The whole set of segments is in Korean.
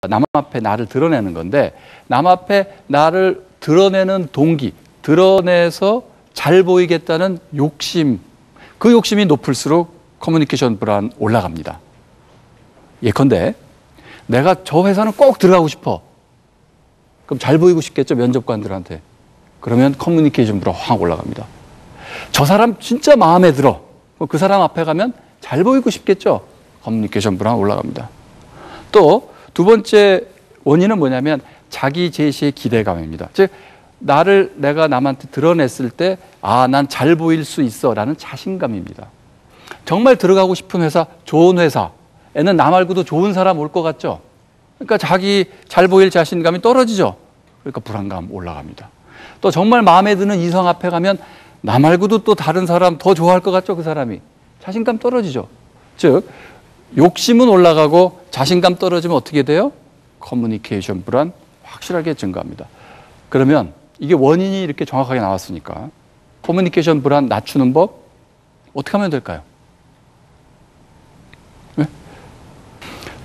남 앞에 나를 드러내는 건데, 남 앞에 나를 드러내는 동기, 드러내서 잘 보이겠다는 욕심, 그 욕심이 높을수록 커뮤니케이션 불안 올라갑니다. 예컨대 내가 저 회사는 꼭 들어가고 싶어. 그럼 잘 보이고 싶겠죠, 면접관들한테. 그러면 커뮤니케이션 불안 확 올라갑니다. 저 사람 진짜 마음에 들어. 그 사람 앞에 가면 잘 보이고 싶겠죠. 커뮤니케이션 불안 올라갑니다. 또 두 번째 원인은 뭐냐면 자기 제시의 기대감입니다. 즉 내가 남한테 드러냈을 때 난 잘 보일 수 있어 라는 자신감입니다. 정말 들어가고 싶은 회사, 좋은 회사에는 나 말고도 좋은 사람 올 것 같죠. 그러니까 자기 잘 보일 자신감이 떨어지죠. 그러니까 불안감 올라갑니다. 또 정말 마음에 드는 이성 앞에 가면 나 말고도 또 다른 사람 더 좋아할 것 같죠. 그 사람이. 자신감 떨어지죠. 즉 욕심은 올라가고 자신감 떨어지면 어떻게 돼요? 커뮤니케이션 불안 확실하게 증가합니다. 그러면 이게 원인이 이렇게 정확하게 나왔으니까 커뮤니케이션 불안 낮추는 법 어떻게 하면 될까요? 네?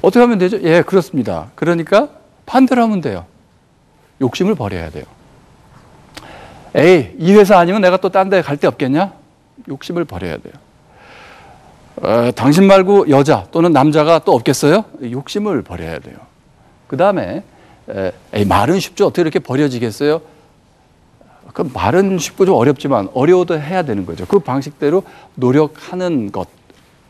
어떻게 하면 되죠? 예, 그렇습니다. 그러니까 반대로 하면 돼요. 욕심을 버려야 돼요. 에이, 이 회사 아니면 내가 또 딴 데 갈 데 없겠냐? 욕심을 버려야 돼요. 당신 말고 여자 또는 남자가 또 없겠어요? 욕심을 버려야 돼요. 그 다음에 말은 쉽죠. 어떻게 이렇게 버려지겠어요? 그 말은 쉽고 좀 어렵지만 어려워도 해야 되는 거죠. 그 방식대로 노력하는 것,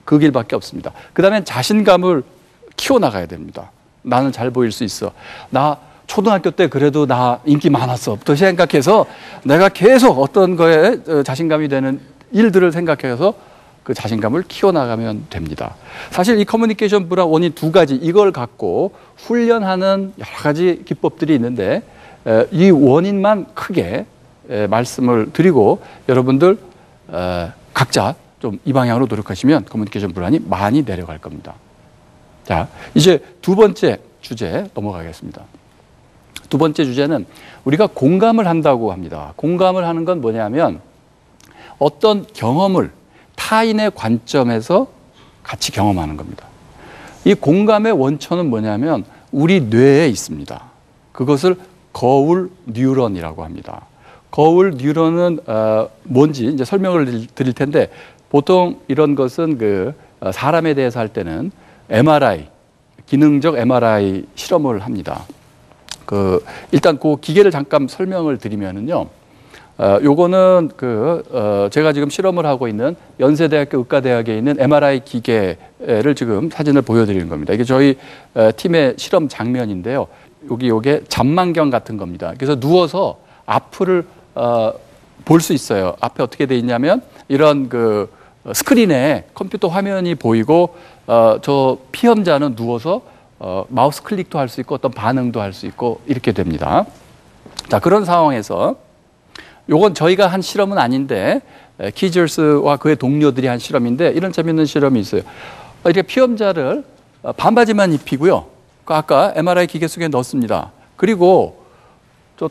그 길밖에 없습니다. 그 다음에 자신감을 키워나가야 됩니다. 나는 잘 보일 수 있어. 나 초등학교 때 그래도 나 인기 많았어 부터 생각해서 내가 계속 어떤 거에 자신감이 되는 일들을 생각해서 그 자신감을 키워나가면 됩니다. 사실 이 커뮤니케이션 불안 원인 두 가지, 이걸 갖고 훈련하는 여러 가지 기법들이 있는데 이 원인만 크게 말씀을 드리고 여러분들 각자 좀 이 방향으로 노력하시면 커뮤니케이션 불안이 많이 내려갈 겁니다. 자, 이제 두 번째 주제 넘어가겠습니다. 두 번째 주제는 우리가 공감을 한다고 합니다. 공감을 하는 건 뭐냐면 어떤 경험을 타인의 관점에서 같이 경험하는 겁니다. 이 공감의 원천은 뭐냐면 우리 뇌에 있습니다. 그것을 거울 뉴런이라고 합니다. 거울 뉴런은 뭔지 이제 설명을 드릴 텐데 보통 이런 것은 그 사람에 대해서 할 때는 MRI, 기능적 MRI 실험을 합니다. 일단 그 기계를 잠깐 설명을 드리면은요. 요거는 제가 지금 실험을 하고 있는 연세대학교 의과대학에 있는 MRI 기계를 지금 사진을 보여드리는 겁니다. 이게 저희 팀의 실험 장면인데요. 요게 잠만경 같은 겁니다. 그래서 누워서 앞을 볼 수 있어요. 앞에 어떻게 돼 있냐면 이런 스크린에 컴퓨터 화면이 보이고 저 피험자는 누워서 마우스 클릭도 할 수 있고 어떤 반응도 할 수 있고 이렇게 됩니다. 자, 그런 상황에서 요건 저희가 한 실험은 아닌데 키저스와 그의 동료들이 한 실험인데 이런 재미있는 실험이 있어요. 이렇게 피험자를 반바지만 입히고요. 아까 MRI 기계 속에 넣습니다. 그리고 저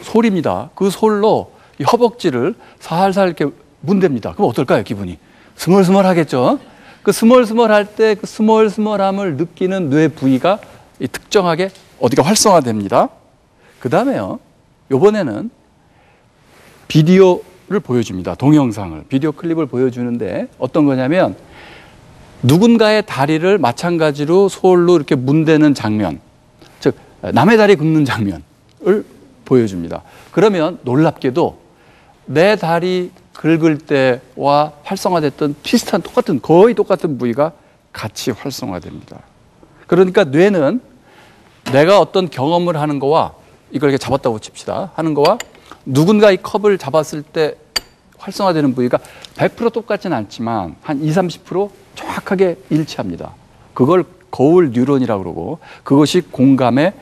솔입니다. 그 솔로 이 허벅지를 살살 이렇게 문댑니다. 그럼 어떨까요, 기분이? 스멀스멀하겠죠? 그 스멀스멀할 때 그 스멀스멀함을 느끼는 뇌 부위가 특정하게 어디가 활성화됩니다. 그 다음에요, 요번에는 비디오를 보여줍니다. 동영상을. 비디오 클립을 보여주는데 어떤 거냐면 누군가의 다리를 마찬가지로 솔로 이렇게 문대는 장면, 즉 남의 다리 긁는 장면을 보여줍니다. 그러면 놀랍게도 내 다리 긁을 때와 활성화됐던 비슷한 거의 똑같은 부위가 같이 활성화됩니다. 그러니까 뇌는 내가 어떤 경험을 하는 거와 이걸 이렇게 잡았다고 칩시다. 하는 거와 누군가 이 컵을 잡았을 때 활성화되는 부위가 100% 똑같지는 않지만 한 20, 30% 정확하게 일치합니다. 그걸 거울 뉴런이라고 그러고 그것이 공감의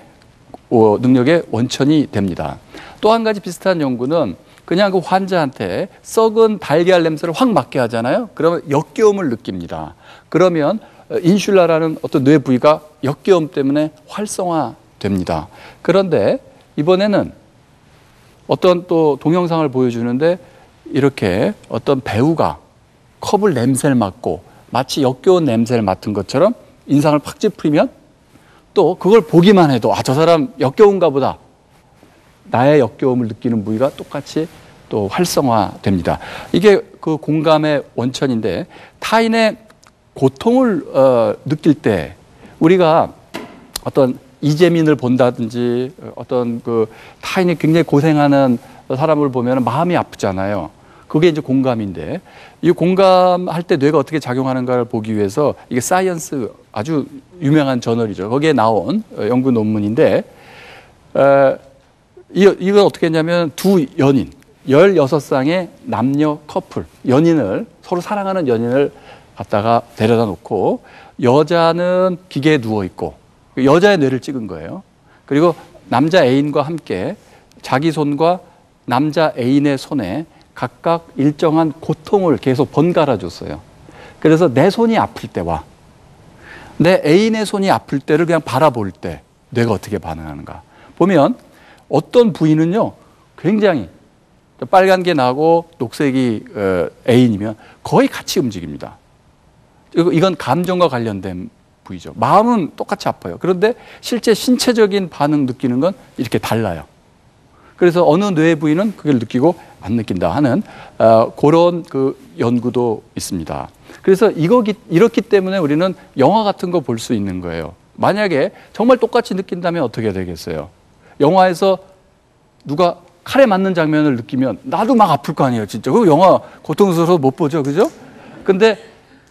능력의 원천이 됩니다. 또 한 가지 비슷한 연구는 그냥 그 환자한테 썩은 달걀 냄새를 확 맡게 하잖아요. 그러면 역겨움을 느낍니다. 그러면 인슐라라는 어떤 뇌 부위가 역겨움 때문에 활성화됩니다. 그런데 이번에는 어떤 또 동영상을 보여주는데 이렇게 어떤 배우가 컵을 냄새를 맡고 마치 역겨운 냄새를 맡은 것처럼 인상을 팍 찌푸리면 또 그걸 보기만 해도 저 사람 역겨운가 보다. 나의 역겨움을 느끼는 부위가 똑같이 또 활성화됩니다. 이게 그 공감의 원천인데 타인의 고통을 느낄 때 우리가 어떤 이재민을 본다든지 어떤 그 타인이 굉장히 고생하는 사람을 보면 마음이 아프잖아요. 그게 이제 공감인데 이 공감할 때 뇌가 어떻게 작용하는가를 보기 위해서 이게 사이언스 아주 유명한 저널이죠. 거기에 나온 연구 논문인데 이건 어떻게 했냐면 두 연인 16쌍의 남녀 커플 연인을 서로 사랑하는 연인을 갖다가 데려다 놓고 여자는 기계에 누워 있고 여자의 뇌를 찍은 거예요. 그리고 남자 애인과 함께 자기 손과 남자 애인의 손에 각각 일정한 고통을 계속 번갈아 줬어요. 그래서 내 손이 아플 때와 내 애인의 손이 아플 때를 그냥 바라볼 때 뇌가 어떻게 반응하는가 보면 어떤 부위는요 굉장히 빨간 게 나고 녹색이 애인이면 거의 같이 움직입니다. 이건 감정과 관련된 부위죠. 마음은 똑같이 아파요. 그런데 실제 신체적인 반응 느끼는 건 이렇게 달라요. 그래서 어느 뇌 부위는 그걸 느끼고 안 느낀다 하는 그런 그 연구도 있습니다. 그래서 이렇기 때문에 우리는 영화 같은 거 볼 수 있는 거예요. 만약에 정말 똑같이 느낀다면 어떻게 되겠어요? 영화에서 누가 칼에 맞는 장면을 느끼면 나도 막 아플 거 아니에요, 진짜. 그 영화 고통스러워서 못 보죠, 그죠? 근데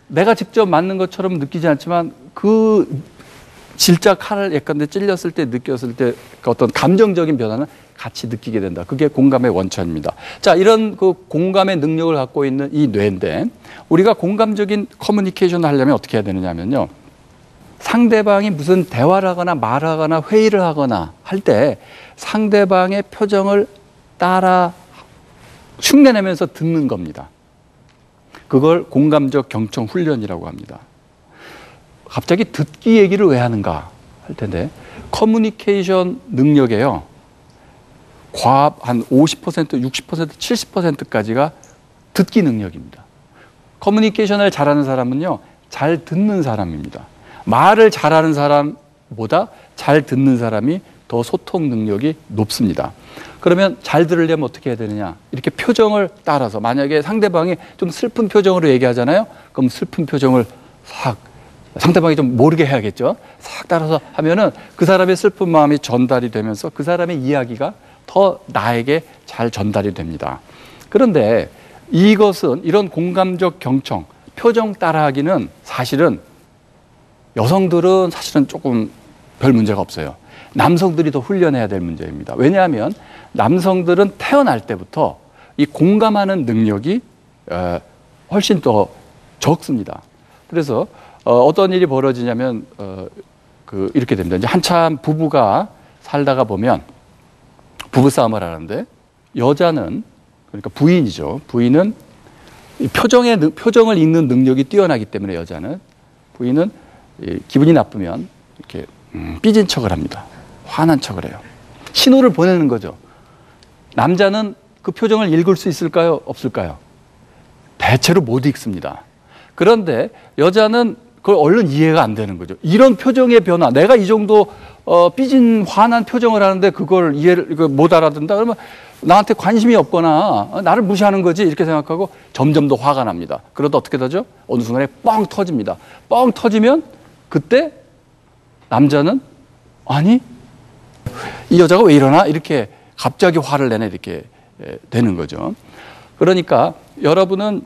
내가 직접 맞는 것처럼 느끼지 않지만 그 진짜 칼을 예컨대 찔렸을 때 느꼈을 때 그 어떤 감정적인 변화는 같이 느끼게 된다. 그게 공감의 원천입니다. 자, 이런 그 공감의 능력을 갖고 있는 이 뇌인데 우리가 공감적인 커뮤니케이션을 하려면 어떻게 해야 되느냐면요. 상대방이 무슨 대화를 하거나 말하거나 회의를 하거나 할 때 상대방의 표정을 따라 흉내내면서 듣는 겁니다. 그걸 공감적 경청 훈련이라고 합니다. 갑자기 듣기 얘기를 왜 하는가 할 텐데 커뮤니케이션 능력에요. 과학 한 50%, 60%, 70%까지가 듣기 능력입니다. 커뮤니케이션을 잘하는 사람은요. 잘 듣는 사람입니다. 말을 잘하는 사람보다 잘 듣는 사람이 더 소통 능력이 높습니다. 그러면 잘 들으려면 어떻게 해야 되느냐? 이렇게 표정을 따라서 만약에 상대방이 좀 슬픈 표정으로 얘기하잖아요. 그럼 슬픈 표정을 싹 상대방이 좀 모르게 해야겠죠. 싹 따라서 하면은 그 사람의 슬픈 마음이 전달이 되면서 그 사람의 이야기가 더 나에게 잘 전달이 됩니다. 그런데 이것은 이런 공감적 경청, 표정 따라하기는 사실은 여성들은 사실은 조금 별 문제가 없어요. 남성들이 더 훈련해야 될 문제입니다. 왜냐하면 남성들은 태어날 때부터 이 공감하는 능력이 훨씬 더 적습니다. 그래서 어떤 일이 벌어지냐면 이렇게 됩니다. 이제 한참 부부가 살다가 보면 부부싸움을 하는데 여자는 그러니까 부인이죠. 부인은 표정을 읽는 능력이 뛰어나기 때문에 부인은 기분이 나쁘면 이렇게 삐진 척을 합니다. 화난 척을 해요. 신호를 보내는 거죠. 남자는 그 표정을 읽을 수 있을까요? 없을까요? 대체로 못 읽습니다. 그런데 여자는 그걸 얼른 이해가 안 되는 거죠. 이런 표정의 변화, 내가 이 정도 삐진 화난 표정을 하는데 그걸 이해를 못 알아듣는다 그러면 나한테 관심이 없거나 나를 무시하는 거지 이렇게 생각하고 점점 더 화가 납니다. 그러다 어떻게 되죠? 어느 순간에 뻥 터집니다. 뻥 터지면 그때 남자는 아니 이 여자가 왜 이러나 이렇게 갑자기 화를 내네 이렇게 되는 거죠. 그러니까 여러분은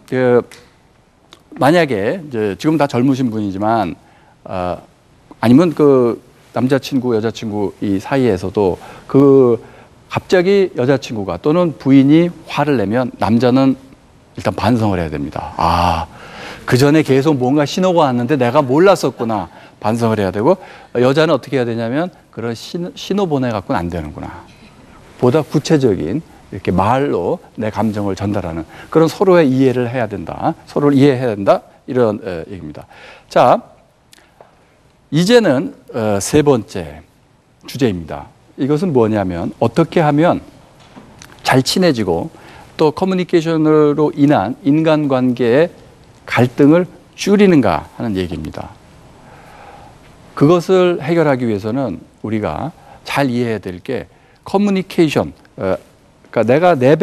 만약에 이제 지금 다 젊으신 분이지만 아니면 그 남자친구 여자친구 이 사이에서도 갑자기 여자친구가 또는 부인이 화를 내면 남자는 일단 반성을 해야 됩니다. 그 전에 계속 뭔가 신호가 왔는데 내가 몰랐었구나. 반성을 해야 되고 여자는 어떻게 해야 되냐면 그런 신호 보내갖고는 안 되는구나. 보다 구체적인 이렇게 말로 내 감정을 전달하는 그런 서로의 이해를 해야 된다. 서로를 이해해야 된다. 이런 얘기입니다. 자, 이제는 세 번째 주제입니다. 이것은 뭐냐면 어떻게 하면 잘 친해지고 또 커뮤니케이션으로 인한 인간관계의 갈등을 줄이는가 하는 얘기입니다. 그것을 해결하기 위해서는 우리가 잘 이해해야 될 게 커뮤니케이션, 그러니까 내가 내